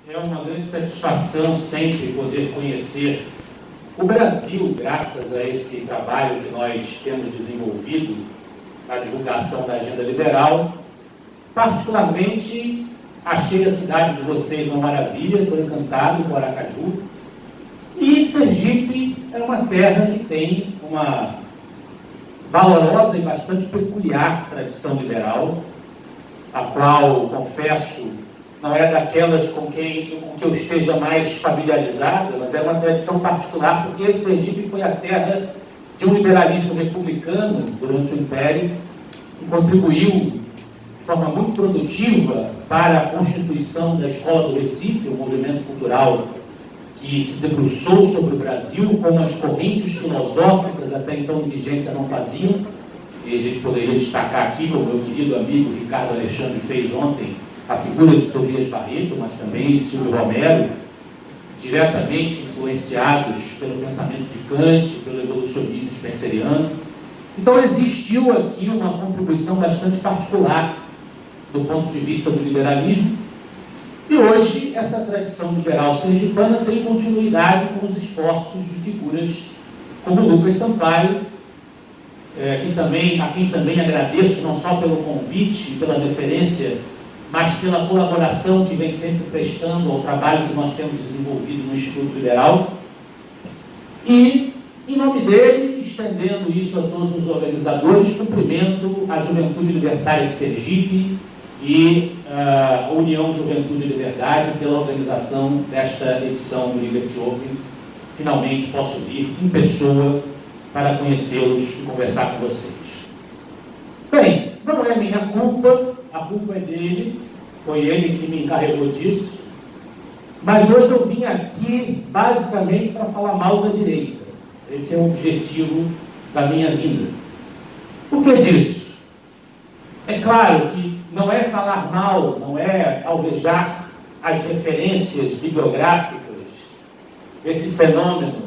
É uma grande satisfação sempre poder conhecer o Brasil, graças a esse trabalho que nós temos desenvolvido na divulgação da agenda liberal. Particularmente, achei a cidade de vocês uma maravilha, estou encantado com Aracaju. E Sergipe é uma terra que tem uma valorosa e bastante peculiar tradição liberal, a qual, confesso, não é daquelas com que eu esteja mais familiarizada, mas é uma tradição particular, porque Sergipe foi a terra de um liberalismo republicano durante o Império, que contribuiu de forma muito produtiva para a constituição da Escola do Recife, um movimento cultural que se debruçou sobre o Brasil, como as correntes filosóficas até então em vigência não faziam. E a gente poderia destacar aqui, como meu querido amigo Ricardo Alexandre fez ontem, a figura de Tobias Barreto, mas também Silvio Romero, diretamente influenciados pelo pensamento de Kant, pelo evolucionismo spenceriano. Então existiu aqui uma contribuição bastante particular do ponto de vista do liberalismo, e hoje essa tradição liberal sergipana tem continuidade com os esforços de figuras como Lucas Sampaio, a quem também agradeço não só pelo convite e pela deferência, mas pela colaboração que vem sempre prestando ao trabalho que nós temos desenvolvido no Instituto Liberal. E, em nome dele, estendendo isso a todos os organizadores, cumprimento a Juventude Libertária de Sergipe e a União Juventude e Liberdade pela organização desta edição do Liberty Open. Finalmente posso vir em pessoa para conhecê-los e conversar com vocês. Bem, não é minha culpa, a culpa é dele, foi ele que me encarregou disso, mas hoje eu vim aqui basicamente para falar mal da direita. Esse é o objetivo da minha vinda. Por que disso? É claro que não é falar mal, não é alvejar as referências bibliográficas, esse fenômeno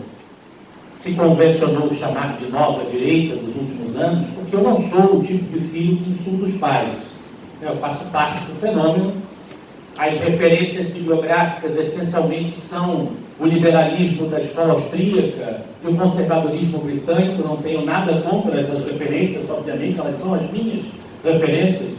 se convencionou chamar de nova direita nos últimos anos, porque eu não sou o tipo de filho que insulta os pais. Eu faço parte do fenômeno. As referências bibliográficas essencialmente são o liberalismo da escola austríaca e o conservadorismo britânico. Não tenho nada contra essas referências, obviamente, elas são as minhas referências.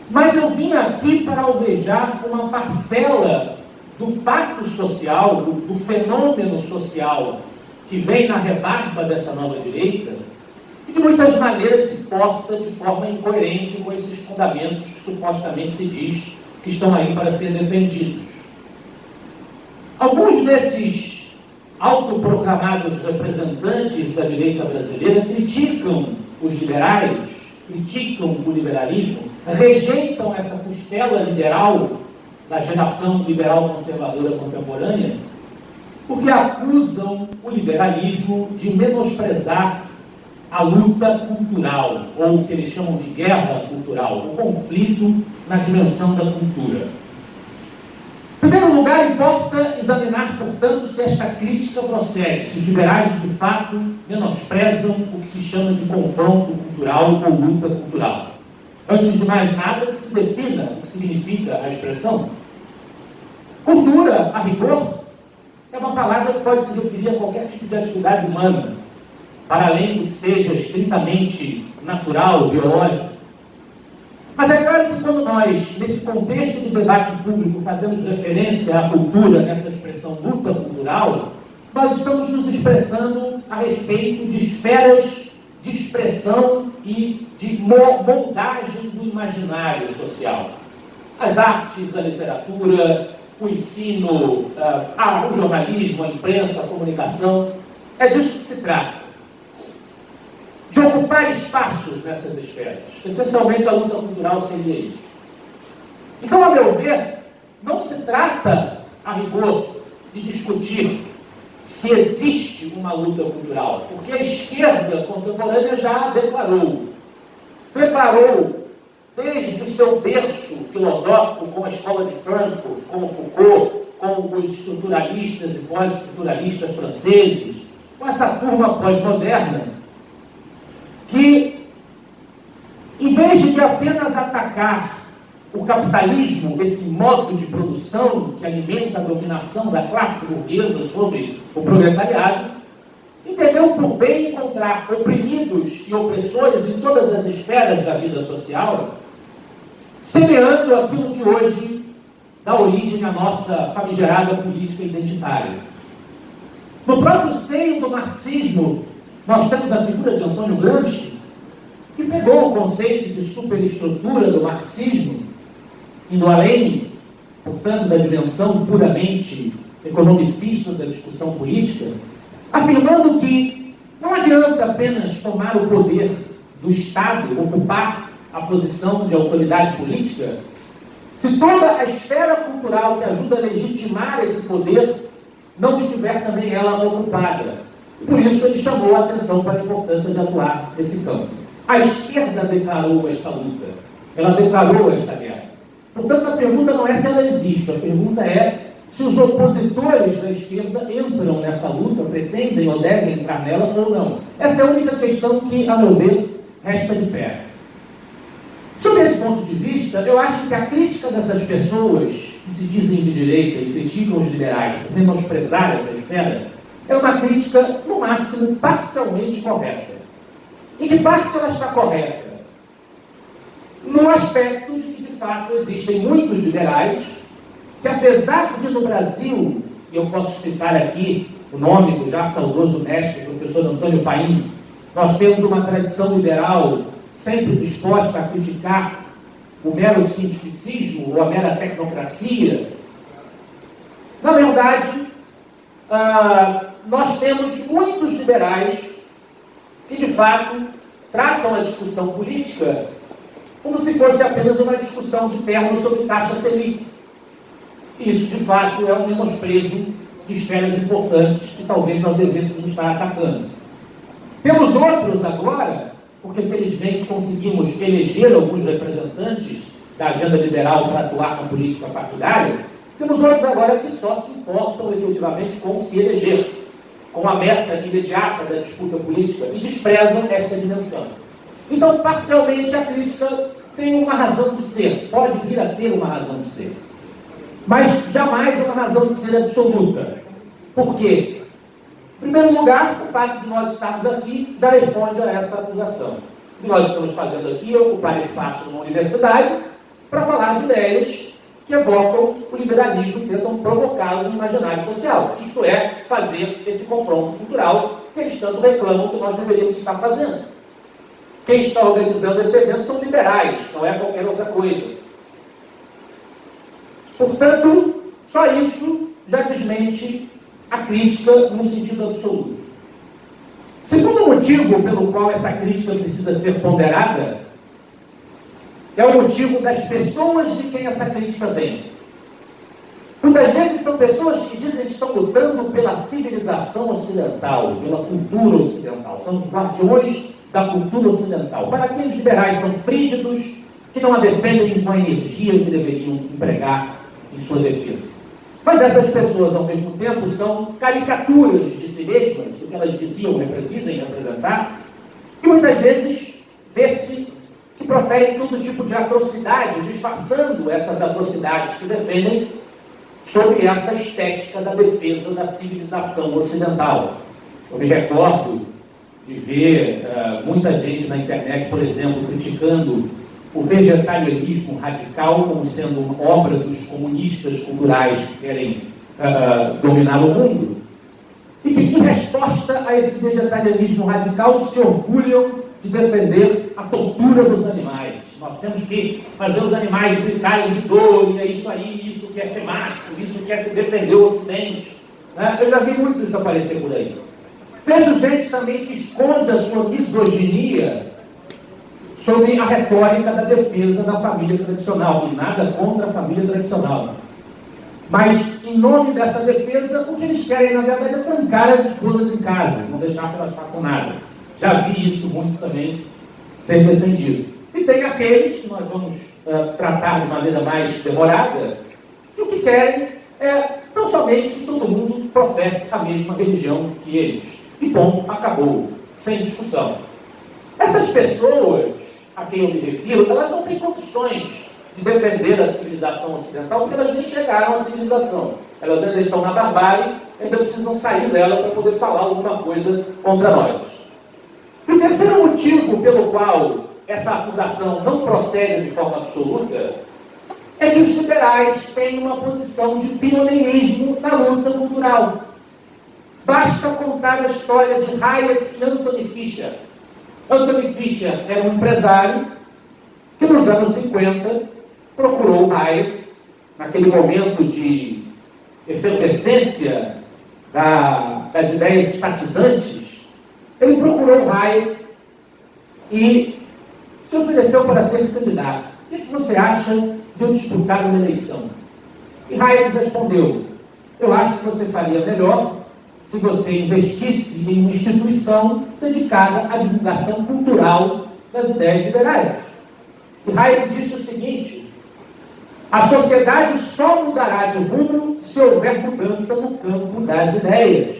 Mas eu vim aqui para alvejar uma parcela do fato social, do fenômeno social que vem na rebarba dessa nova direita e de muitas maneiras se porta de forma incoerente com esses fundamentos que supostamente se diz que estão aí para ser defendidos. Alguns desses autoproclamados representantes da direita brasileira criticam os liberais, criticam o liberalismo, rejeitam essa costela liberal da geração liberal conservadora contemporânea, porque acusam o liberalismo de menosprezar a luta cultural, ou o que eles chamam de guerra cultural, o conflito na dimensão da cultura. Em primeiro lugar, importa examinar, portanto, se esta crítica procede, se os liberais, de fato, menosprezam o que se chama de confronto cultural ou luta cultural. Antes de mais nada, que se defina o que significa a expressão. Cultura, a rigor, é uma palavra que pode se referir a qualquer tipo de atividade humana, para além do que seja estritamente natural, biológico. Mas é claro que quando nós, nesse contexto do debate público, fazemos referência à cultura, nessa expressão luta cultural, nós estamos nos expressando a respeito de esferas de expressão e de moldagem do imaginário social. As artes, a literatura, o ensino, o jornalismo, a imprensa, a comunicação, é disso que se trata. De ocupar espaços nessas esferas. Essencialmente, a luta cultural seria isso. Então, a meu ver, não se trata, a rigor, de discutir se existe uma luta cultural, porque a esquerda contemporânea já declarou desde o seu berço filosófico, com a escola de Frankfurt, com Foucault, com os estruturalistas e pós-estruturalistas franceses, com essa turma pós-moderna, que, em vez de apenas atacar o capitalismo, esse modo de produção que alimenta a dominação da classe burguesa sobre o proletariado, entendeu por bem encontrar oprimidos e opressores em todas as esferas da vida social, semeando aquilo que hoje dá origem à nossa famigerada política identitária. No próprio seio do marxismo, nós temos a figura de Antônio Gramsci, que pegou o conceito de superestrutura do marxismo, indo além, portanto, da dimensão puramente economicista da discussão política, afirmando que não adianta apenas tomar o poder do Estado, ocupar a posição de autoridade política, se toda a esfera cultural que ajuda a legitimar esse poder não estiver também ela ocupada. Por isso ele chamou a atenção para a importância de atuar nesse campo. A esquerda declarou esta luta, ela declarou esta guerra. Portanto, a pergunta não é se ela existe, a pergunta é se os opositores da esquerda entram nessa luta, pretendem ou devem entrar nela ou não. Essa é a única questão que, a meu ver, resta de pé. Sob esse ponto de vista, eu acho que a crítica dessas pessoas que se dizem de direita e criticam os liberais por menosprezar essa esfera é uma crítica, no máximo, parcialmente correta. Em que parte ela está correta? No aspecto de que, de fato, existem muitos liberais que, apesar de no Brasil, e eu posso citar aqui o nome do já saudoso mestre, professor Antônio Paim, nós temos uma tradição liberal sempre disposta a criticar o mero cientificismo ou a mera tecnocracia. Na verdade, nós temos muitos liberais que, de fato, tratam a discussão política como se fosse apenas uma discussão de termos sobre taxa Selic. Isso, de fato, é um menosprezo de esferas importantes que talvez nós devêssemos estar atacando. Temos outros agora, porque felizmente conseguimos eleger alguns representantes da agenda liberal para atuar na política partidária, temos outros agora que só se importam efetivamente com se eleger, com a meta imediata da disputa política e desprezam esta dimensão. Então, parcialmente, a crítica tem uma razão de ser, pode vir a ter uma razão de ser, mas jamais uma razão de ser absoluta. Por quê? Em primeiro lugar, o fato de nós estarmos aqui já responde a essa acusação. O que nós estamos fazendo aqui é ocupar espaço numa universidade para falar de ideias que evocam o liberalismo, tentam provocá-lo no imaginário social. Isto é, fazer esse confronto cultural que eles tanto reclamam que nós deveríamos estar fazendo. Quem está organizando esse evento são liberais, não é qualquer outra coisa. Portanto, só isso já desmente a crítica num sentido absoluto. Segundo motivo pelo qual essa crítica precisa ser ponderada é o motivo das pessoas de quem essa crítica vem. Muitas vezes são pessoas que dizem que estão lutando pela civilização ocidental, pela cultura ocidental. São os guardiões da cultura ocidental. Para aqueles liberais são frígidos, que não a defendem com a energia que deveriam empregar em sua defesa. Mas essas pessoas, ao mesmo tempo, são caricaturas de si mesmas, do que elas dizem representar, e muitas vezes vê-se que proferem todo tipo de atrocidade, disfarçando essas atrocidades que defendem sobre essa estética da defesa da civilização ocidental. Eu me recordo de ver muita gente na internet, por exemplo, criticando o vegetarianismo radical como sendo obra dos comunistas culturais que querem dominar o mundo, e que, em resposta a esse vegetarianismo radical, se orgulham de defender a tortura dos animais. Nós temos que fazer os animais gritarem de dor, e é isso aí, isso quer ser macho, isso quer se defender o Ocidente. Eu já vi muito isso aparecer por aí. Vejo gente também que esconde a sua misoginia sobre a retórica da defesa da família tradicional, e nada contra a família tradicional. Mas, em nome dessa defesa, o que eles querem, na verdade, é trancar as esposas em casa, não deixar que elas façam nada. Já vi isso muito também ser defendido. E tem aqueles, que nós vamos tratar de maneira mais demorada, que o que querem é, não somente que todo mundo professe a mesma religião que eles. E ponto, acabou, sem discussão. Essas pessoas a quem eu me refiro, elas não têm condições de defender a civilização ocidental, porque elas nem chegaram à civilização. Elas ainda estão na barbárie, ainda precisam sair dela para poder falar alguma coisa contra nós. E o terceiro motivo pelo qual essa acusação não procede de forma absoluta é que os liberais têm uma posição de pioneirismo na luta cultural. Basta contar a história de Hayek e Anthony Fisher. Anthony Fisher era um empresário que nos anos 50 procurou Hayek, naquele momento de efervescência das ideias estatizantes. Ele procurou Hayek e se ofereceu para ser candidato. O que você acha de eu disputar uma eleição? E Hayek respondeu: eu acho que você faria melhor se você investisse em uma instituição dedicada à divulgação cultural das ideias liberais. E Hayek disse o seguinte: a sociedade só mudará de rumo se houver mudança no campo das ideias.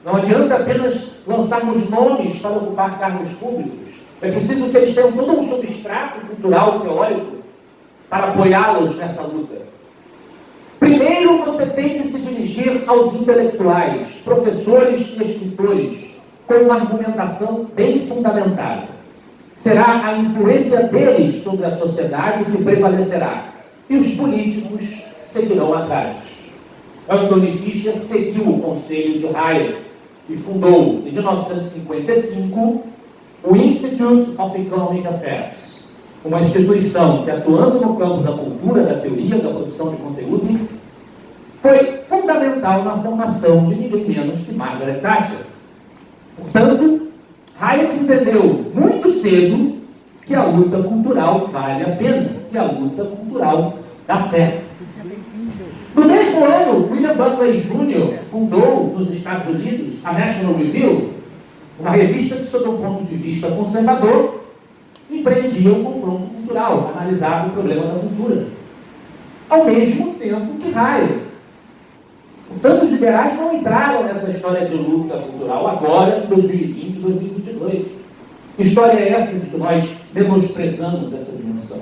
Não adianta apenas lançarmos nomes para ocupar cargos públicos. É preciso que eles tenham todo um substrato cultural, teórico, para apoiá-los nessa luta. Primeiro, você tem que se dirigir aos intelectuais, professores e escritores, com uma argumentação bem fundamentada. Será a influência deles sobre a sociedade que prevalecerá, e os políticos seguirão atrás. Anthony Fisher seguiu o conselho de Hayek e fundou, em 1955, o Institute of Economic Affairs, uma instituição que, atuando no campo da cultura, da teoria, da produção de conteúdo, foi fundamental na formação de ninguém menos que Margaret Thatcher. Portanto, Hayek entendeu muito cedo que a luta cultural vale a pena, que a luta cultural dá certo. No mesmo ano, William Butler Jr. fundou nos Estados Unidos a National Review, uma revista que, sob um ponto de vista conservador, empreendia um confronto cultural, analisava o problema da cultura. Ao mesmo tempo que Hayek. Portanto, os liberais não entraram nessa história de luta cultural agora, em 2020, 2022. Que história é essa de que nós menosprezamos essa dimensão?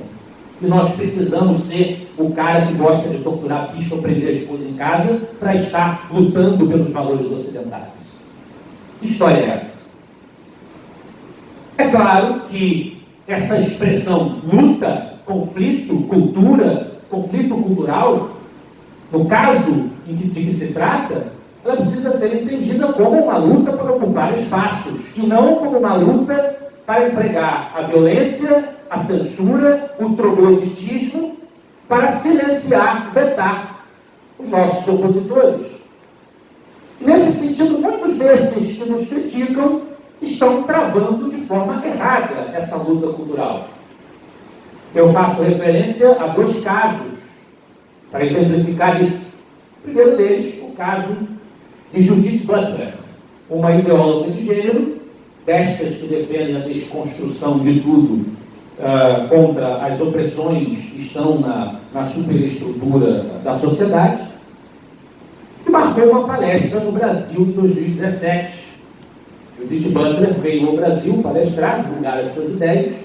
Que nós precisamos ser o cara que gosta de torturar a bicha ou prender a esposa em casa para estar lutando pelos valores ocidentais? Que história é essa? É claro que essa expressão luta, conflito, cultura, conflito cultural, no caso de que se trata, ela precisa ser entendida como uma luta para ocupar espaços, e não como uma luta para empregar a violência, a censura, o trogloditismo, para silenciar, vetar os nossos opositores. Nesse sentido, muitos desses que nos criticam estão travando de forma errada essa luta cultural. Eu faço referência a dois casos para exemplificar isso. O primeiro deles, o caso de Judith Butler, uma ideóloga de gênero, destas que defendem a desconstrução de tudo contra as opressões que estão na superestrutura da sociedade, que marcou uma palestra no Brasil em 2017. Judith Butler veio ao Brasil palestrar, divulgar as suas ideias,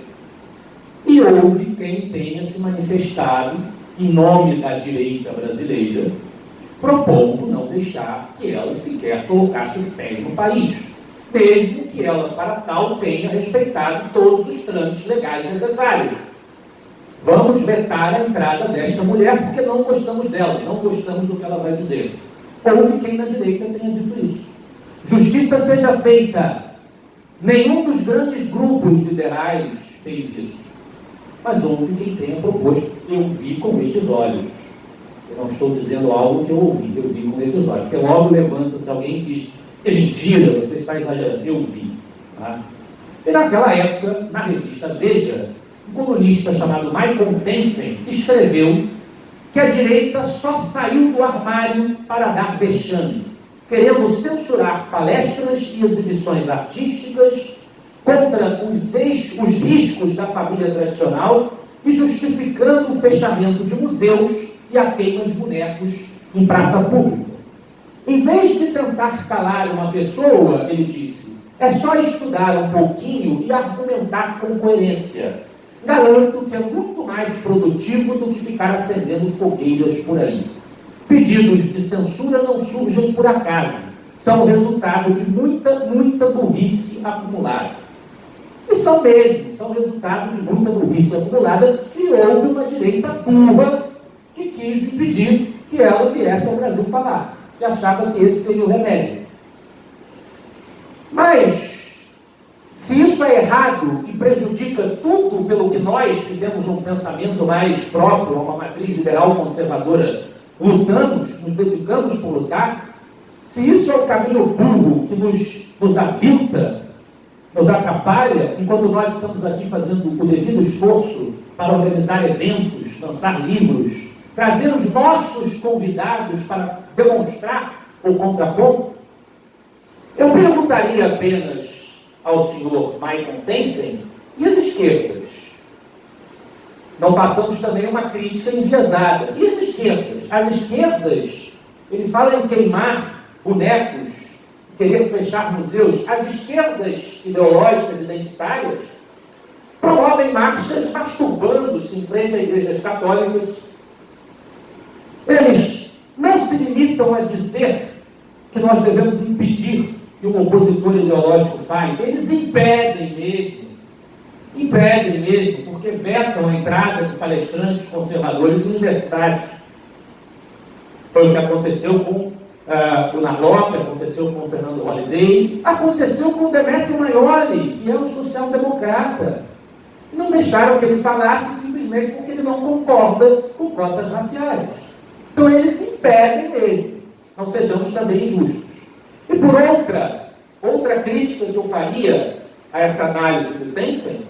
e houve quem tenha se manifestado em nome da direita brasileira, propondo não deixar que ela sequer colocasse os pés no país, mesmo que ela, para tal, tenha respeitado todos os trâmites legais necessários. Vamos vetar a entrada desta mulher porque não gostamos dela, não gostamos do que ela vai dizer. Houve quem na direita tenha dito isso. Justiça seja feita. Nenhum dos grandes grupos liberais fez isso. Mas houve quem tenha proposto. Eu vi com estes olhos. Eu não estou dizendo algo que eu vi com esses olhos. Porque logo levanta-se alguém e diz: é mentira, você está exagerando. Eu vi. Tá? E naquela época, na revista Veja, um colunista chamado Michael Tenfen escreveu que a direita só saiu do armário para dar vexame, querendo censurar palestras e exibições artísticas contra os riscos da família tradicional e justificando o fechamento de museus e a queima de bonecos em praça pública. Em vez de tentar calar uma pessoa, ele disse, é só estudar um pouquinho e argumentar com coerência. garanto que é muito mais produtivo do que ficar acendendo fogueiras por aí. Pedidos de censura não surgem por acaso, são o resultado de muita burrice acumulada. E são mesmo, são resultado de muita burrice acumulada, e houve uma direita burra que quis impedir que ela viesse ao Brasil falar, e achava que esse seria o remédio. Mas, se isso é errado e prejudica tudo pelo que nós, que temos um pensamento mais próprio, uma matriz liberal conservadora, lutamos, nos dedicamos por lutar, se isso é o caminho burro que nos avilta, nos atrapalha, enquanto nós estamos aqui fazendo o devido esforço para organizar eventos, lançar livros, trazer os nossos convidados para demonstrar o contraponto, eu perguntaria apenas ao senhor Michael Tenfren e as esquerdas. Não façamos também uma crítica enviesada. E as esquerdas? As esquerdas, ele fala em queimar bonecos, querer fechar museus. As esquerdas ideológicas, identitárias, promovem marchas masturbando-se em frente a igrejas católicas. Eles não se limitam a dizer que nós devemos impedir que um opositor ideológico fale. Eles impedem mesmo, porque vetam a entrada de palestrantes conservadores universitários. Foi o que aconteceu com o Narlock, aconteceu com o Fernando Holliday, aconteceu com o Demetrio Maioli, que é um social-democrata. Não deixaram que ele falasse simplesmente porque ele não concorda com cotas raciais. Então eles impedem mesmo. Não sejamos também injustos. E por outra crítica que eu faria a essa análise do Tenfren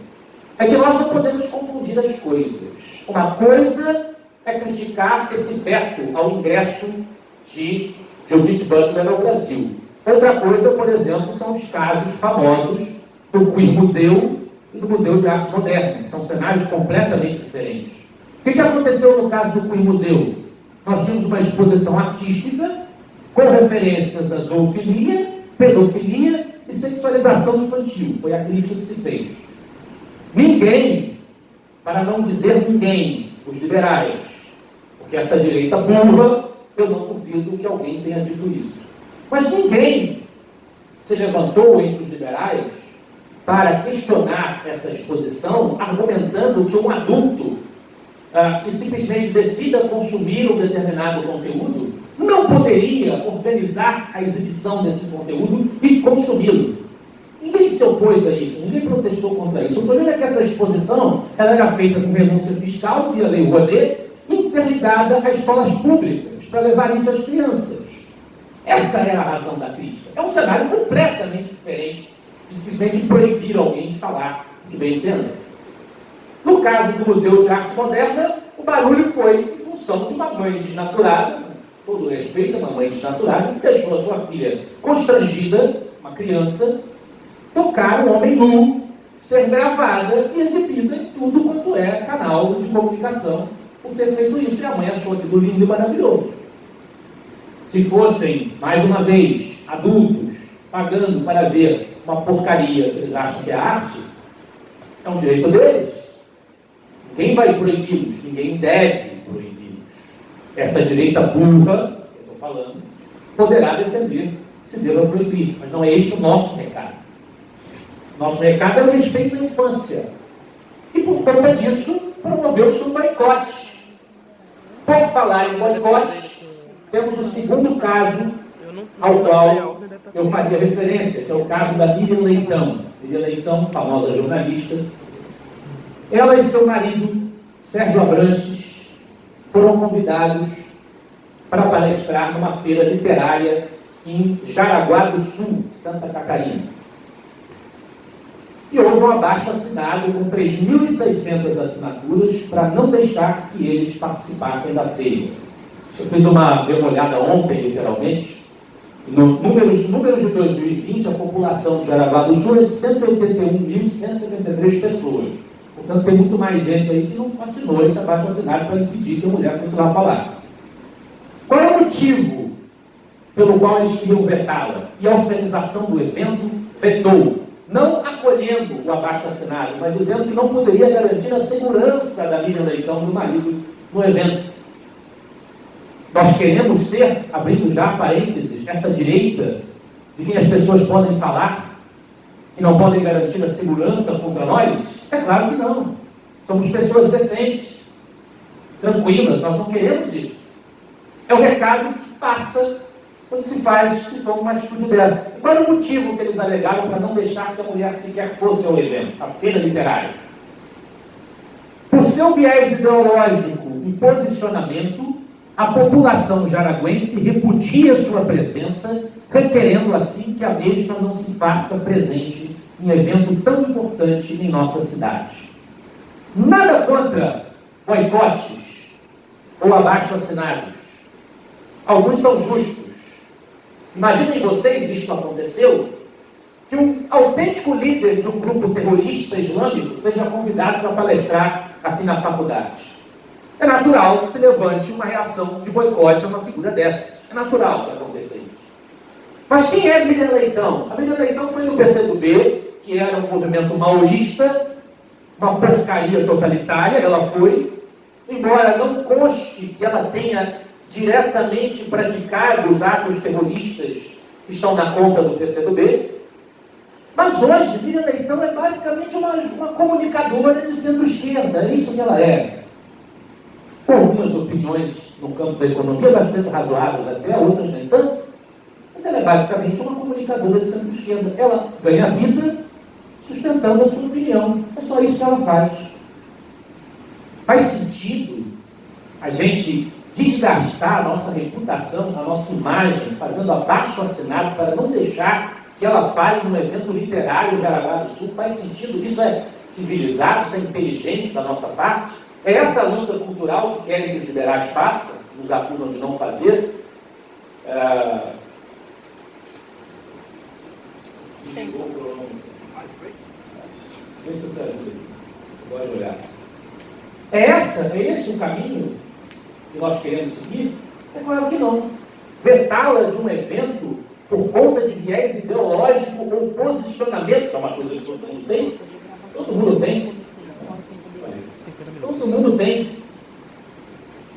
é que nós não podemos confundir as coisas. Uma coisa é criticar esse veto ao ingresso de Judith Butler ao Brasil. Outra coisa, por exemplo, são os casos famosos do Queer Museu e do Museu de Arte Moderna. São cenários completamente diferentes. O que aconteceu no caso do Queer Museu? Nós tínhamos uma exposição artística com referências à zoofilia, pedofilia e sexualização infantil. Foi a crítica que se fez. Ninguém, para não dizer ninguém, os liberais, porque essa direita burra, eu não duvido que alguém tenha dito isso. Mas ninguém se levantou entre os liberais para questionar essa exposição, argumentando que um adulto que simplesmente decida consumir um determinado conteúdo não poderia organizar a exibição desse conteúdo e consumi-lo. Ninguém se opôs a isso, ninguém protestou contra isso. O problema é que essa exposição ela era feita com renúncia fiscal, via Lei Rouanet, interligada a escolas públicas, para levar isso às crianças. Essa é a razão da crítica. É um cenário completamente diferente de simplesmente proibir alguém de falar o que bem entenda. No caso do Museu de Arte Moderna, o barulho foi em função de uma mãe desnaturada, com todo respeito, uma mãe desnaturada, que deixou a sua filha constrangida, uma criança, tocar um homem nu, ser gravada e exibida em tudo quanto é canal de comunicação, por ter feito isso, e a mãe achou aquilo lindo e maravilhoso. Se fossem, mais uma vez, adultos, pagando para ver uma porcaria que eles acham que é arte, é um direito deles. Ninguém vai proibi-los, ninguém deve proibi-los. Essa direita burra, que eu estou falando, poderá defender se deva proibir, mas não é este o nosso recado. Nosso recado é o respeito à infância. E por conta disso, promoveu-se um boicote. Por falar em boicote, temos o segundo caso ao qual eu faria referência, que é o caso da Miriam Leitão. Miriam Leitão, famosa jornalista. Ela e seu marido, Sérgio Abranches, foram convidados para palestrar numa feira literária em Jaraguá do Sul, Santa Catarina. E houve um abaixo-assinado com 3.600 assinaturas para não deixar que eles participassem da feira. Eu fiz uma olhada ontem, literalmente, no número de 2020, a população de Jaraguá do Sul é de 181.173 pessoas. Portanto, tem muito mais gente aí que não assinou esse abaixo-assinado para impedir que a mulher fosse lá falar. Qual é o motivo pelo qual eles queriam vetá-la? E a organização do evento vetou. não acolhendo o abaixo-assinado, mas dizendo que não poderia garantir a segurança da Miriam Leitão e do marido no evento. Nós queremos ser, abrindo já parênteses, essa direita de quem as pessoas podem falar e não podem garantir a segurança contra nós? É claro que não. Somos pessoas decentes, tranquilas, nós não queremos isso. É o recado que passa quando se toma uma atitude dessa. E qual era o motivo que eles alegaram para não deixar que a mulher sequer fosse ao evento, a feira literária? Por seu viés ideológico e posicionamento, a população jaraguense repudia sua presença, requerendo assim que a mesma não se faça presente em evento tão importante em nossa cidade. Nada contra boicotes ou abaixo-assinados. Alguns são justos. Imaginem vocês, isto aconteceu, que um autêntico líder de um grupo terrorista islâmico seja convidado para palestrar aqui na faculdade. É natural que se levante uma reação de boicote a uma figura dessa. É natural que aconteça isso. Mas quem é Miriam Leitão? A Miriam Leitão foi no PCdoB, que era um movimento maoísta, uma porcaria totalitária, ela foi, embora não conste que ela tenha diretamente praticado os atos terroristas que estão na conta do PCdoB, mas hoje Miriam Leitão é basicamente uma comunicadora de centro-esquerda, é isso que ela é. Com algumas opiniões no campo da economia bastante razoáveis até, outras nem tanto, mas ela é basicamente uma comunicadora de centro-esquerda. Ela ganha vida sustentando a sua opinião. É só isso que ela faz. Faz sentido a gente desgastar a nossa reputação, a nossa imagem, fazendo abaixo-assinado para não deixar que ela fale num evento literário em Jaraguá do Sul? Faz sentido? Isso é civilizado? Isso é inteligente da nossa parte? É essa luta cultural que querem que os liberais façam, nos acusam de não fazer. É esse o caminho que nós queremos seguir? É claro que não. Vetá-la de um evento por conta de viés ideológico ou posicionamento, que é uma coisa que todo mundo tem. Todo mundo tem. Todo mundo tem.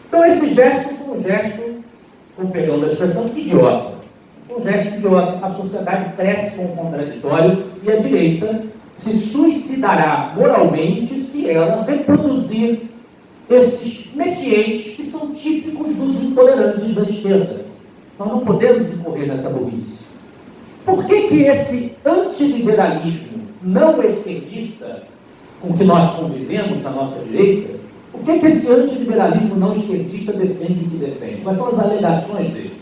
Então esse gesto foi um gesto, com perdão da expressão, idiota. Um gesto idiota. A sociedade cresce com o contraditório e a direita se suicidará moralmente se ela reproduzir esses métiers que são típicos dos intolerantes da esquerda. Nós não podemos incorrer nessa burrice. Por que esse antiliberalismo não esquerdista com que nós convivemos na nossa direita, por que esse antiliberalismo não esquerdista defende o que defende? Quais são as alegações deles?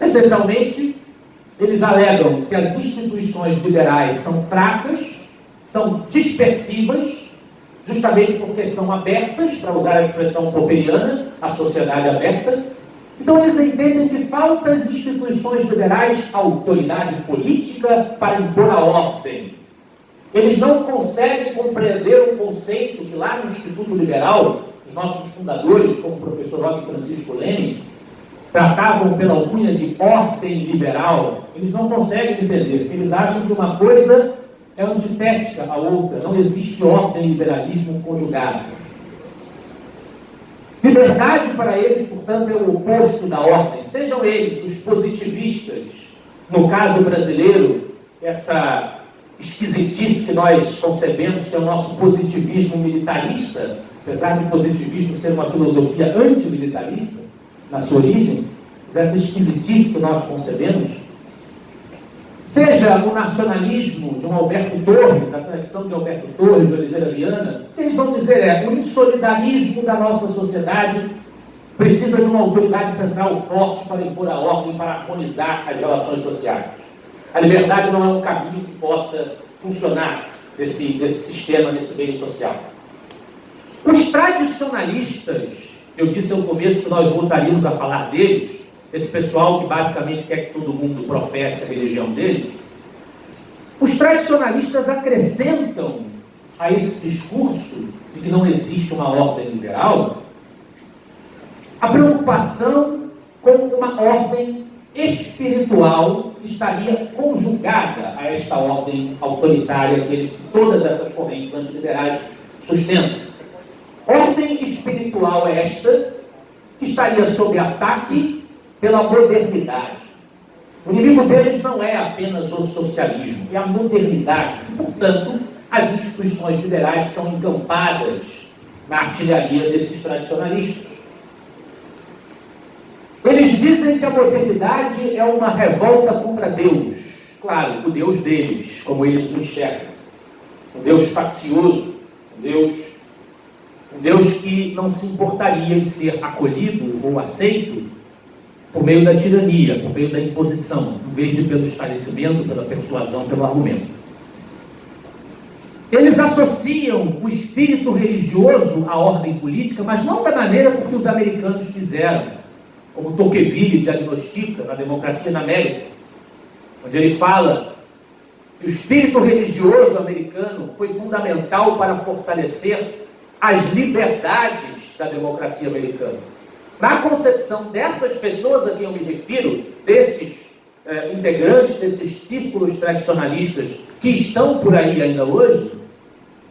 Essencialmente, eles alegam que as instituições liberais são fracas, são dispersivas, justamente porque são abertas, para usar a expressão popperiana, a sociedade aberta. Então eles entendem que faltam as instituições liberais autoridade política para impor a ordem. Eles não conseguem compreender um conceito que lá no Instituto Liberal, os nossos fundadores, como o professor Roque Francisco Leme, tratavam pela alcunha de ordem liberal. Eles não conseguem entender. Eles acham que uma coisa é antitética à outra. Não existe ordem e liberalismo conjugados. Liberdade para eles, portanto, é o oposto da ordem. Sejam eles os positivistas, no caso brasileiro, essa esquisitice que nós concebemos, que é o nosso positivismo militarista, apesar de positivismo ser uma filosofia antimilitarista, na sua origem, essa esquisitice que nós concebemos, seja o nacionalismo de um Alberto Torres, a tradição de Alberto Torres, de Oliveira Viana, o que eles vão dizer é o insolidarismo da nossa sociedade precisa de uma autoridade central forte para impor a ordem, para harmonizar as relações sociais. A liberdade não é um caminho que possa funcionar desse sistema, desse meio social. Os tradicionalistas, eu disse ao começo que nós voltaríamos a falar deles, esse pessoal que basicamente quer que todo mundo professe a religião deles, os tradicionalistas acrescentam a esse discurso de que não existe uma ordem liberal a preocupação com uma ordem espiritual estaria conjugada a esta ordem autoritária que todas essas correntes antiliberais sustentam. Ordem espiritual esta que estaria sob ataque pela modernidade. O inimigo deles não é apenas o socialismo, é a modernidade. E, portanto, as instituições liberais estão encampadas na artilharia desses tradicionalistas. Eles dizem que a modernidade é uma revolta contra Deus. Claro, o Deus deles, como eles o enxergam. Um Deus faccioso, um Deus que não se importaria em ser acolhido ou aceito por meio da tirania, por meio da imposição, em vez de pelo esclarecimento, pela persuasão, pelo argumento. Eles associam o espírito religioso à ordem política, mas não da maneira porque os americanos fizeram, como Tocqueville diagnostica na Democracia na América, onde ele fala que o espírito religioso americano foi fundamental para fortalecer as liberdades da democracia americana. Na concepção dessas pessoas a quem eu me refiro, desses integrantes, desses círculos tradicionalistas que estão por aí ainda hoje,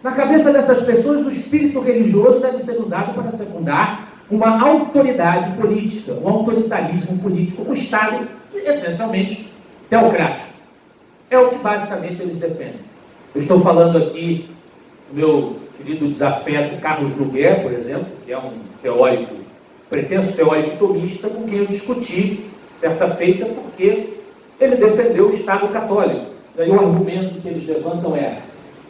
na cabeça dessas pessoas o espírito religioso deve ser usado para secundar uma autoridade política, um autoritarismo político, um Estado essencialmente teocrático. É o que basicamente eles defendem. Eu estou falando aqui do meu querido desafeto Carlos Luguer, por exemplo, que é um teórico, pretenso teórico tomista, com quem eu discuti certa feita, porque ele defendeu o Estado católico. Daí o argumento que eles levantam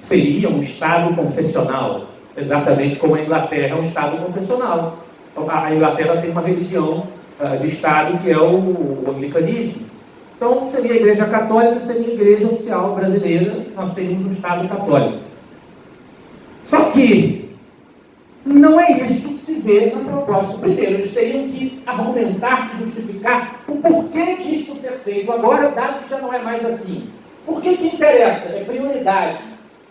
seria um Estado confessional, exatamente como a Inglaterra é um Estado confessional. A Inglaterra tem uma religião de Estado que é o anglicanismo. Então, seria a Igreja Católica, seria a Igreja Oficial Brasileira, nós teríamos um Estado católico. Só que não é isso que se vê na proposta. Primeiro, eles teriam que argumentar, justificar o porquê disto ser feito agora, dado que já não é mais assim. Por que interessa? É prioridade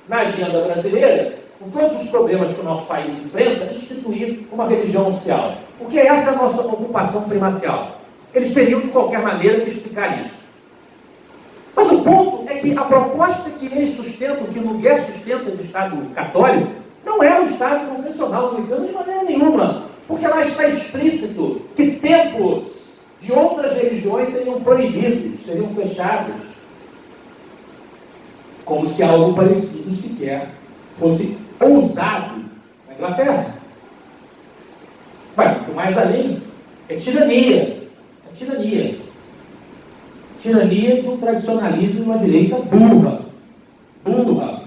na agenda brasileira, com todos os problemas que o nosso país enfrenta, instituir uma religião oficial. Porque essa é a nossa ocupação primacial. Eles teriam, de qualquer maneira, que explicar isso. Mas o ponto é que a proposta que eles sustentam, que o Luguer sustenta do Estado católico, não é o Estado confessional anglicano de maneira nenhuma. Porque lá está explícito que templos de outras religiões seriam proibidos, seriam fechados. Como se algo parecido sequer fosse ousado na Inglaterra. Vai muito mais além. É tirania. É tirania. Tirania de um tradicionalismo de uma direita burra. Burra.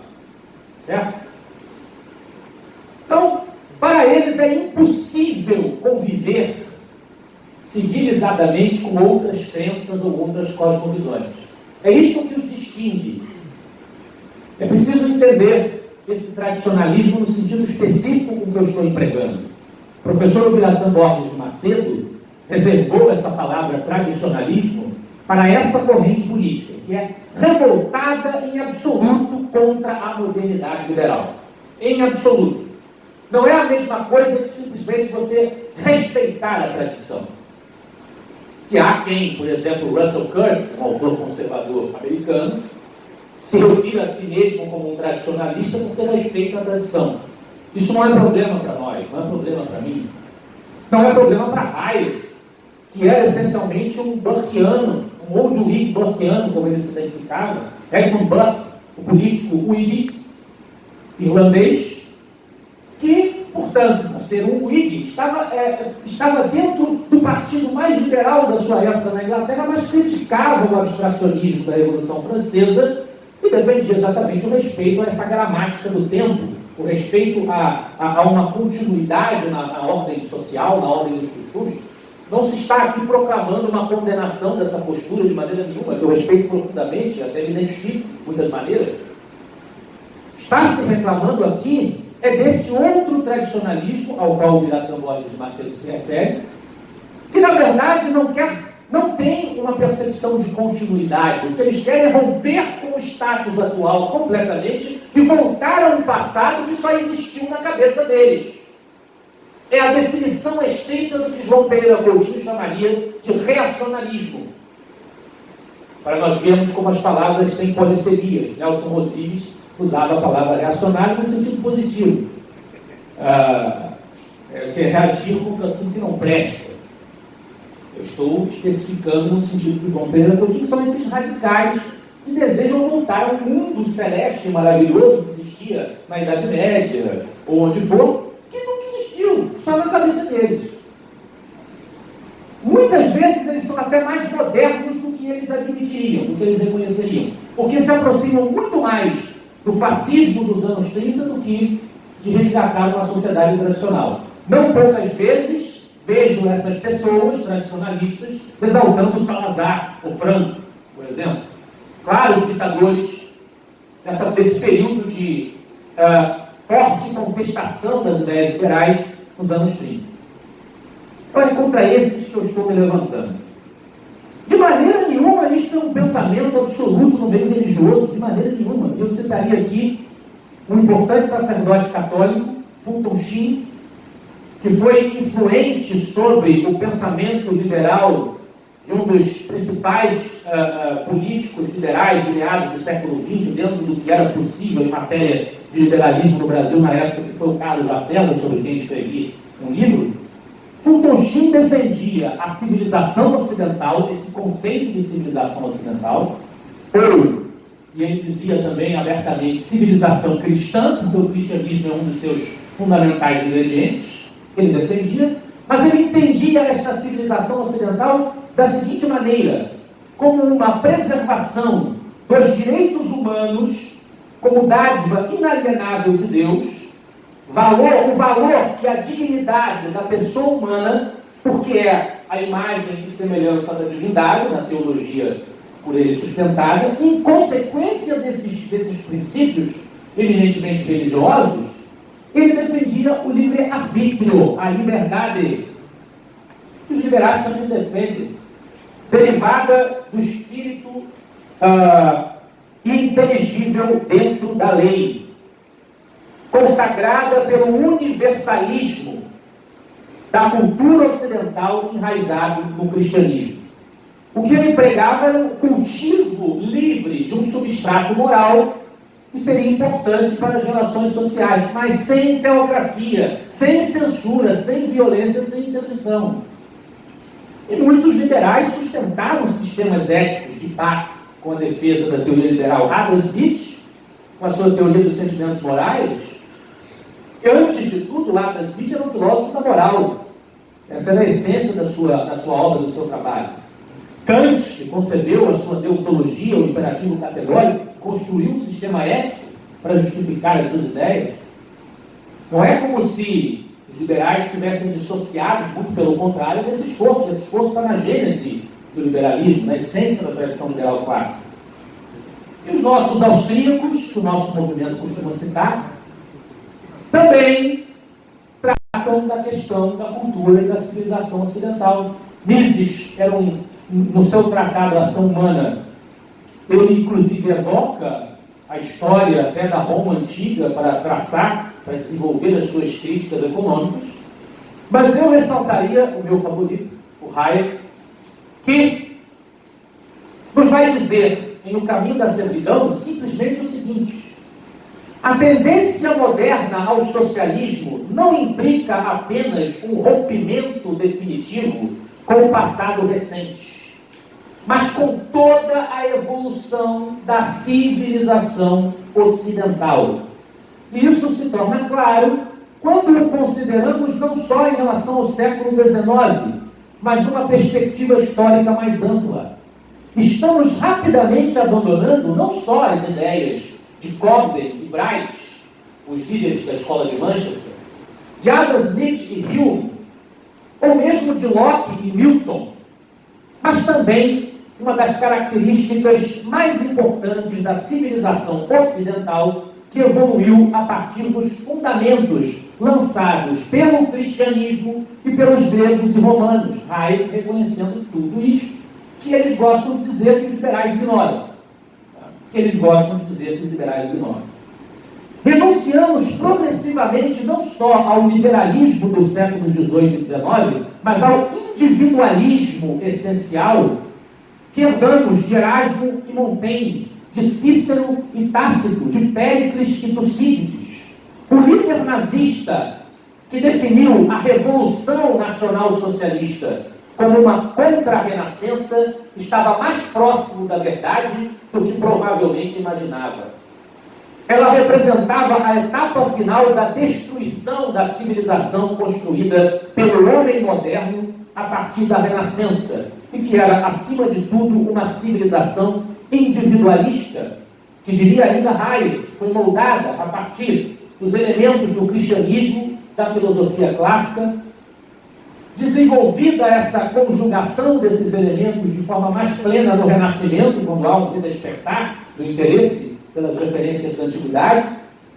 Certo? Então, para eles é impossível conviver civilizadamente com outras crenças ou outras cosmovisões. É isso que os distingue. É preciso entender esse tradicionalismo no sentido específico com que eu estou empregando. O professor Biratã Borges de Macedo reservou essa palavra tradicionalismo para essa corrente política, que é revoltada em absoluto contra a modernidade liberal. Em absoluto. Não é a mesma coisa que simplesmente você respeitar a tradição. Que há quem, por exemplo, Russell Kirk, um autor conservador americano, se refira a si mesmo como um tradicionalista porque respeita a tradição. Isso não é problema para nós, não é problema para mim. Não é problema para Hayek, que era essencialmente um burkeano, um old Whig burkeano, como ele se identificava. Edmund Burke, o político Whig irlandês, que, portanto, por ser um Whig, estava dentro do partido mais liberal da sua época na Inglaterra, mas criticava o abstracionismo da Revolução Francesa e defendia exatamente o respeito a essa gramática do tempo, o respeito a uma continuidade na ordem social, na ordem dos costumes. Não se está aqui proclamando uma condenação dessa postura de maneira nenhuma, que eu respeito profundamente, até me identifico de muitas maneiras. Está se reclamando aqui desse outro tradicionalismo ao qual o Biratã Borges de Macedo se refere, que na verdade não tem uma percepção de continuidade. O que eles querem é romper com o status atual completamente e voltar a um passado que só existiu na cabeça deles. É a definição estrita do que João Pereira Coutinho chamaria de reacionalismo. para nós vermos como as palavras têm polissemias. Nelson Rodrigues usava a palavra reacionário no sentido positivo. Reagir contra tudo que não presta. Eu estou especificando no sentido que o João Pereira Coutinho são esses radicais que desejam voltar ao mundo celeste e maravilhoso que existia na Idade Média, ou onde for, que nunca existiu, só na cabeça deles. Muitas vezes eles são até mais modernos do que eles admitiriam, do que eles reconheceriam, porque se aproximam muito mais do fascismo dos anos 30 do que de resgatar uma sociedade tradicional. Não poucas vezes vejo essas pessoas tradicionalistas exaltando Salazar, ou Franco, por exemplo. Claro, os ditadores desse período de forte contestação das ideias liberais nos anos 30. Então é contra esses que eu estou me levantando. De maneira nenhuma, isto é um pensamento absoluto no meio religioso, de maneira nenhuma. Eu citaria aqui um importante sacerdote católico, Fulton Sheen, que foi influente sobre o pensamento liberal de um dos principais políticos liberais de meados do século XX, dentro do que era possível em matéria de liberalismo no Brasil, na época que foi o Carlos Lacerda, sobre quem escrevi um livro. Fulton Sheen defendia a civilização ocidental, esse conceito de civilização ocidental, e ele dizia também abertamente civilização cristã, porque o cristianismo é um dos seus fundamentais ingredientes, ele defendia, mas ele entendia esta civilização ocidental da seguinte maneira, como uma preservação dos direitos humanos como dádiva inalienável de Deus, o valor e a dignidade da pessoa humana, porque é a imagem e semelhança da divindade, na teologia por ele sustentada, e em consequência desses princípios eminentemente religiosos, ele defendia o livre-arbítrio, a liberdade, que os liberais também defendem, derivada do espírito inteligível dentro da lei, consagrada pelo universalismo da cultura ocidental enraizado no cristianismo. O que ele pregava era um cultivo livre de um substrato moral que seria importante para as relações sociais, mas sem teocracia, sem censura, sem violência, sem interdição. E muitos liberais sustentaram sistemas éticos de pacto com a defesa da teoria liberal. Adam Smith, com a sua teoria dos sentimentos morais, e antes de tudo, Adam Smith era um filósofo da moral. Essa era a essência da sua obra, do seu trabalho. Kant, que concebeu a sua deontologia, o imperativo categórico, construiu um sistema ético para justificar as suas ideias. Não é como se os liberais estivessem dissociados, muito pelo contrário, desse esforço. Esse esforço está na gênese do liberalismo, na essência da tradição liberal clássica. E os nossos austríacos, que o nosso movimento costuma citar, também tratam da questão da cultura e da civilização ocidental. Mises era no seu tratado Ação Humana, ele inclusive evoca a história até da Roma Antiga para traçar, para desenvolver as suas críticas econômicas, mas eu ressaltaria o meu favorito, o Hayek, que nos vai dizer, em O Caminho da Servidão, simplesmente o seguinte: a tendência moderna ao socialismo não implica apenas um rompimento definitivo com o passado recente, mas com toda a evolução da civilização ocidental. E isso se torna claro quando o consideramos não só em relação ao século XIX, mas numa perspectiva histórica mais ampla. Estamos rapidamente abandonando não só as ideias de Cobden e Bright, os líderes da escola de Manchester, de Adam Smith e Hume, ou mesmo de Locke e Milton, mas também uma das características mais importantes da civilização ocidental, que evoluiu a partir dos fundamentos lançados pelo cristianismo e pelos gregos e romanos. Hayek reconhecendo tudo isso, que eles gostam de dizer que os liberais ignoram. Renunciamos progressivamente não só ao liberalismo do século XVIII e XIX, mas ao individualismo essencial que herdamos de Erasmo e Montaigne, de Cícero e Tácito, de Péricles e Tucídides. O líder nazista que definiu a Revolução Nacional Socialista como uma contra-renascença estava mais próximo da verdade do que provavelmente imaginava. Ela representava a etapa final da destruição da civilização construída pelo homem moderno a partir da Renascença, e que era, acima de tudo, uma civilização individualista, que, diria ainda Hayek, foi moldada a partir dos elementos do cristianismo, da filosofia clássica, desenvolvida essa conjugação desses elementos de forma mais plena no Renascimento, quando há um despertar do interesse pelas referências da antiguidade.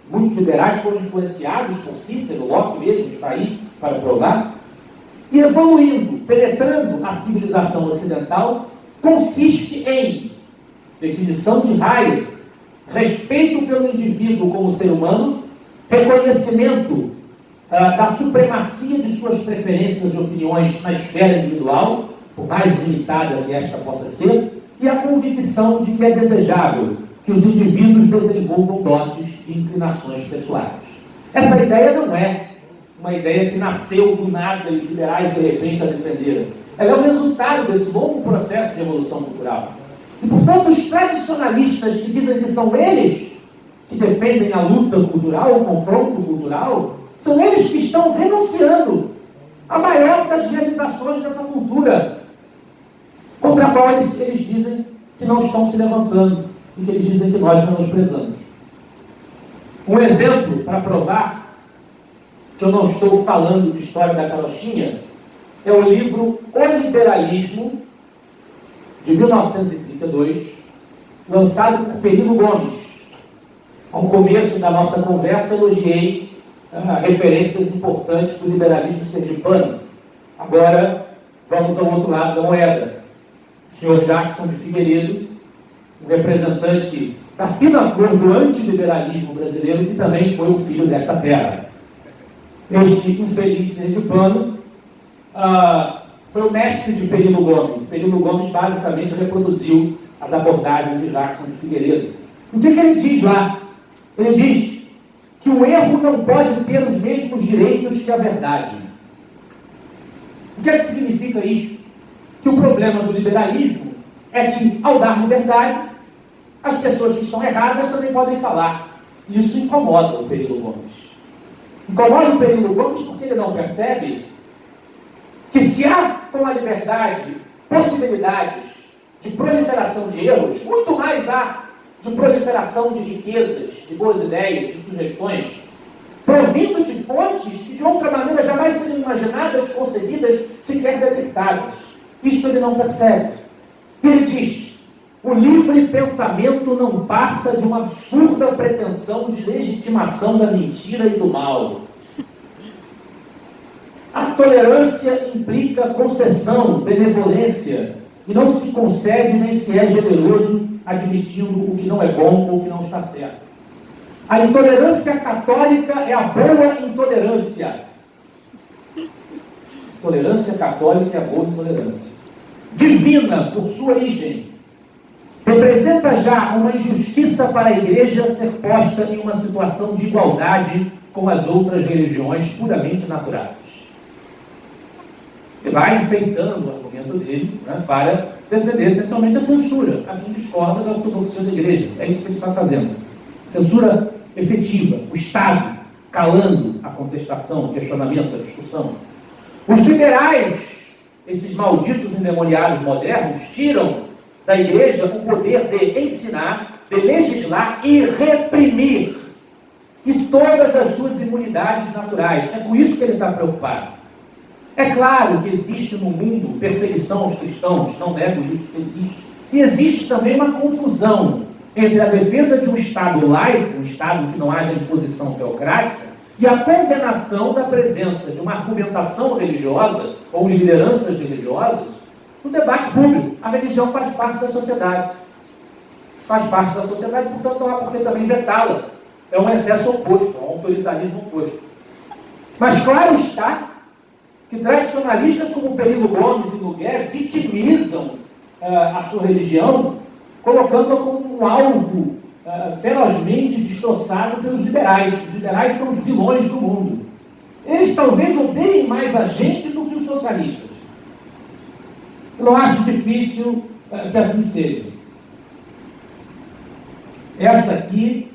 Muitos liberais foram influenciados por Cícero, Locke mesmo está aí para provar. E evoluindo, penetrando a civilização ocidental, consiste em definição de Hayek, respeito pelo indivíduo como ser humano, reconhecimento da supremacia de suas preferências e opiniões na esfera individual, por mais limitada que esta possa ser, e a convicção de que é desejável que os indivíduos desenvolvam dotes de inclinações pessoais. Essa ideia não é uma ideia que nasceu do nada e os liberais de repente a defenderam. Ela é o resultado desse longo processo de evolução cultural. E, portanto, os tradicionalistas que dizem que são eles que defendem a luta cultural, o confronto cultural, são eles que estão renunciando à maior das realizações dessa cultura, contra a qual eles dizem que não estão se levantando e que eles dizem que nós menosprezamos. Um exemplo para provar que eu não estou falando de história da carochinha é o livro O Liberalismo, de 1932, lançado por Perino Gomes. Ao começo da nossa conversa, elogiei referências importantes do liberalismo sergipano. Agora, vamos ao outro lado da moeda. O senhor Jackson de Figueiredo, um representante da fina flor do antiliberalismo brasileiro, que também foi o filho desta terra. Este infeliz sergipano foi o mestre de Perino Gomes. Perino Gomes basicamente reproduziu as abordagens de Jackson de Figueiredo. O que ele diz lá? Ele diz que o erro não pode ter os mesmos direitos que a verdade. O que é que significa isso? Que o problema do liberalismo é que, ao dar liberdade, as pessoas que estão erradas também podem falar. Isso incomoda o Perino Gomes. Incomoda o Perino Gomes porque ele não percebe que se há com a liberdade possibilidades de proliferação de erros, muito mais há de proliferação de riquezas, de boas ideias, de sugestões, provindo de fontes que de outra maneira jamais seriam imaginadas, concebidas, sequer detectadas. Isso ele não percebe. Ele diz: o livre pensamento não passa de uma absurda pretensão de legitimação da mentira e do mal. A tolerância implica concessão, benevolência, e não se concede nem se é generoso admitindo o que não é bom ou o que não está certo. A intolerância católica é a boa intolerância. Tolerância católica é a boa intolerância. Divina, por sua origem, representa já uma injustiça para a igreja ser posta em uma situação de igualdade com as outras religiões puramente naturais. Ele vai enfeitando o argumento dele, para defender essencialmente a censura a quem discorda da ortodoxia da igreja. É isso que ele está fazendo. Censura efetiva, o Estado calando a contestação, o questionamento, a discussão. Os liberais, esses malditos endemoniados modernos, tiram da igreja o poder de ensinar, de legislar e reprimir, e todas as suas imunidades naturais. É com isso que ele está preocupado. É claro que existe no mundo perseguição aos cristãos, não nego isso, existe. E existe também uma confusão entre a defesa de um Estado laico, um Estado que não haja imposição teocrática, e a condenação da presença de uma argumentação religiosa, ou de lideranças religiosas, no debate público. A religião faz parte da sociedade. Faz parte da sociedade, portanto não há por que também vetá-la. É um excesso oposto, é um autoritarismo oposto. Mas claro está que tradicionalistas como Perino Gomes e Luguer vitimizam a sua religião, colocando-a como um alvo ferozmente destroçado pelos liberais. Os liberais são os vilões do mundo. Eles talvez odeiem mais a gente do que os socialistas. Eu não acho difícil que assim seja. Essa aqui,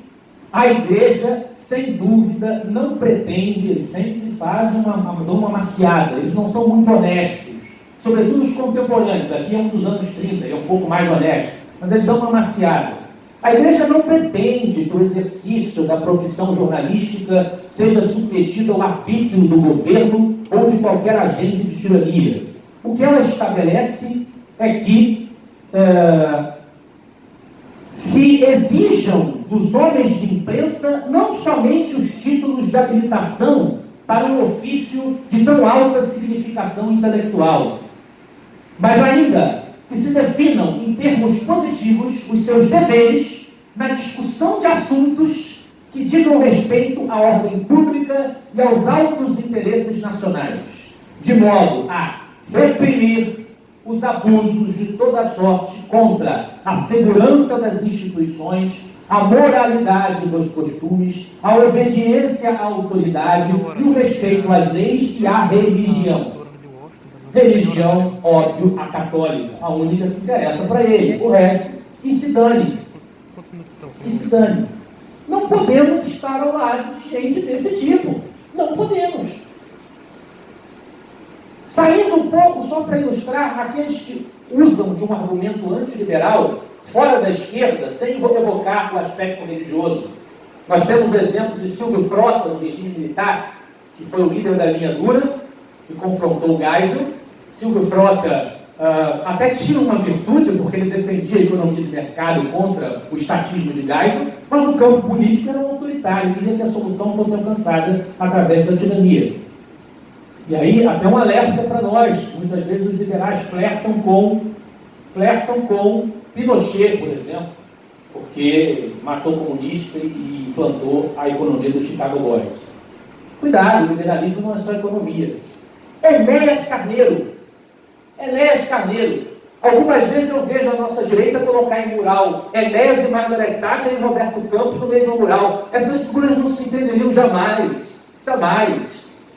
a igreja, sem dúvida, não pretende, eles sempre fazem uma maciada, eles não são muito honestos, sobretudo os contemporâneos, aqui é um dos anos 30, é um pouco mais honesto, mas eles dão uma maciada. A igreja não pretende que o exercício da profissão jornalística seja submetido ao arbítrio do governo ou de qualquer agente de tirania. O que ela estabelece é que se exijam dos homens de imprensa não somente os títulos de habilitação para um ofício de tão alta significação intelectual, mas ainda que se definam em termos positivos os seus deveres na discussão de assuntos que digam respeito à ordem pública e aos altos interesses nacionais, de modo a reprimir os abusos de toda sorte contra a segurança das instituições, a moralidade dos costumes, a obediência à autoridade e o respeito às leis e à religião. Religião, óbvio, a católica, a única que interessa para ele. O resto, que se dane. Que se dane. Não podemos estar ao lado de gente desse tipo. Não podemos. Saindo um pouco, só para ilustrar, aqueles que usam de um argumento antiliberal, fora da esquerda, sem evocar o aspecto religioso. Nós temos o exemplo de Silvio Frota, no regime militar, que foi o líder da linha dura, que confrontou o Geisel. Silvio Frota até tinha uma virtude, porque ele defendia a economia de mercado contra o estatismo de Geisel, mas no campo político era um autoritário, queria que a solução fosse alcançada através da tirania. E aí, até um alerta para nós, muitas vezes os liberais flertam com Pinochet, por exemplo, porque matou comunista e implantou a economia do Chicago Boys. Cuidado, o liberalismo não é só economia. Enéas Carneiro. Algumas vezes eu vejo a nossa direita colocar em mural Enéas e Margaret Thatcher e Roberto Campos no mesmo mural. Essas figuras não se entenderiam jamais.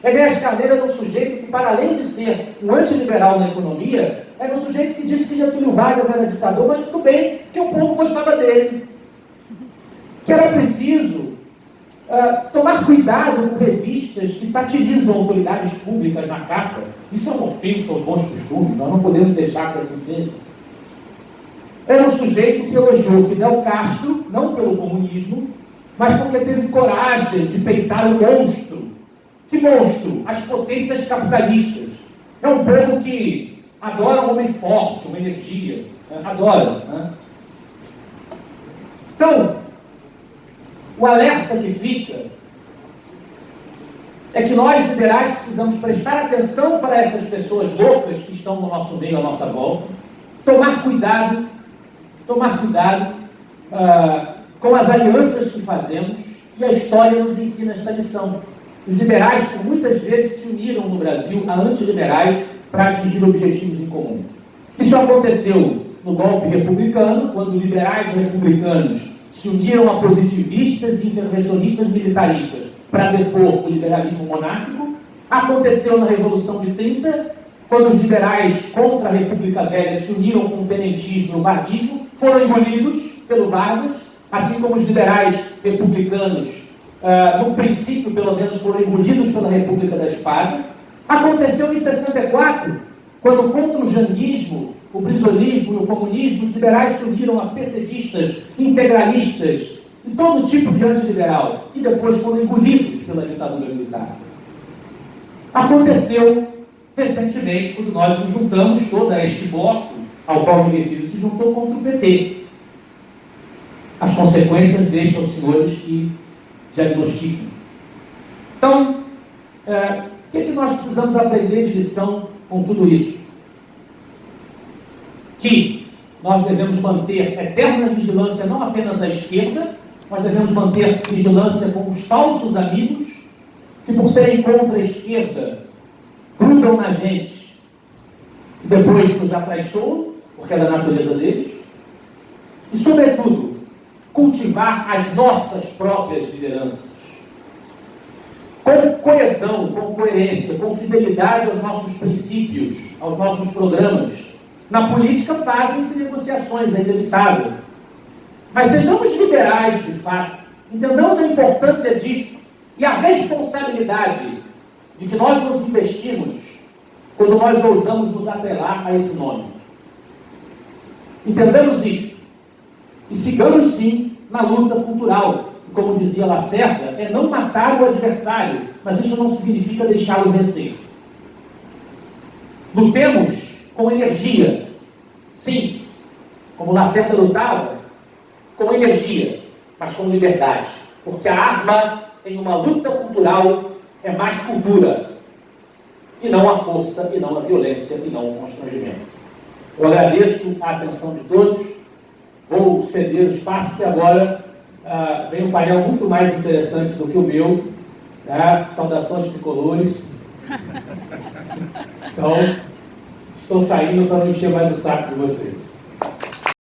Enéas Carneiro era um sujeito que, para além de ser um antiliberal na economia, era um sujeito que disse que Getúlio Vargas era ditador, mas tudo bem, que o povo gostava dele. Que era preciso tomar cuidado com revistas que satirizam autoridades públicas na capa. Isso é uma ofensa aos bons costumes, nós não podemos deixar que assim seja. Era um sujeito que elogiou Fidel Castro, não pelo comunismo, mas porque teve coragem de peitar o monstro. Que monstro? As potências capitalistas. É um povo que adora um homem forte, uma energia. Adora. Né? Então, o alerta que fica é que nós, liberais, precisamos prestar atenção para essas pessoas loucas que estão no nosso meio, à nossa volta, tomar cuidado com as alianças que fazemos, e a história nos ensina esta lição. Os liberais, por muitas vezes, se uniram no Brasil a antiliberais para atingir objetivos em comum. Isso aconteceu no golpe republicano, quando liberais republicanos se uniram a positivistas e intervencionistas militaristas para depor o liberalismo monárquico. Aconteceu na Revolução de 30, quando os liberais contra a República Velha se uniram com o tenentismo e o varguismo, foram engolidos pelo Vargas, assim como os liberais republicanos, no princípio, pelo menos, foram engolidos pela República da Espada. Aconteceu em 64, quando contra o janguismo, o brizolismo e o comunismo, os liberais se uniram a PCDistas, integralistas e todo tipo de antiliberal, e depois foram engolidos pela ditadura militar. Aconteceu recentemente, quando nós nos juntamos, todo este bloco ao qual me refiro se juntou contra o PT. As consequências deixam os senhores que diagnosticam. Então, o que nós precisamos aprender de lição com tudo isso? Que nós devemos manter eterna vigilância não apenas à esquerda, nós devemos manter vigilância com os falsos amigos, que por serem contra a esquerda, grudam na gente e depois nos atraiçoam. O porque é da natureza deles, e, sobretudo, cultivar as nossas próprias lideranças, com coesão, com coerência, com fidelidade aos nossos princípios, aos nossos programas. Na política fazem-se negociações, é inevitável. Mas sejamos liberais, de fato, entendamos a importância disso e a responsabilidade de que nós nos investimos quando nós ousamos nos atrelar a esse nome. Entendamos isso e sigamos, sim, na luta cultural. E, como dizia Lacerda, é não matar o adversário, mas isso não significa deixá-lo vencer. Lutemos com energia, sim, como Lacerda lutava, com energia, mas com liberdade, porque a arma em uma luta cultural é mais cultura, e não a força, e não a violência, e não o constrangimento. Eu agradeço a atenção de todos, vou ceder o espaço, porque agora vem um painel muito mais interessante do que o meu, tá? Saudações tricolores. Então, estou saindo para não encher mais o saco de vocês.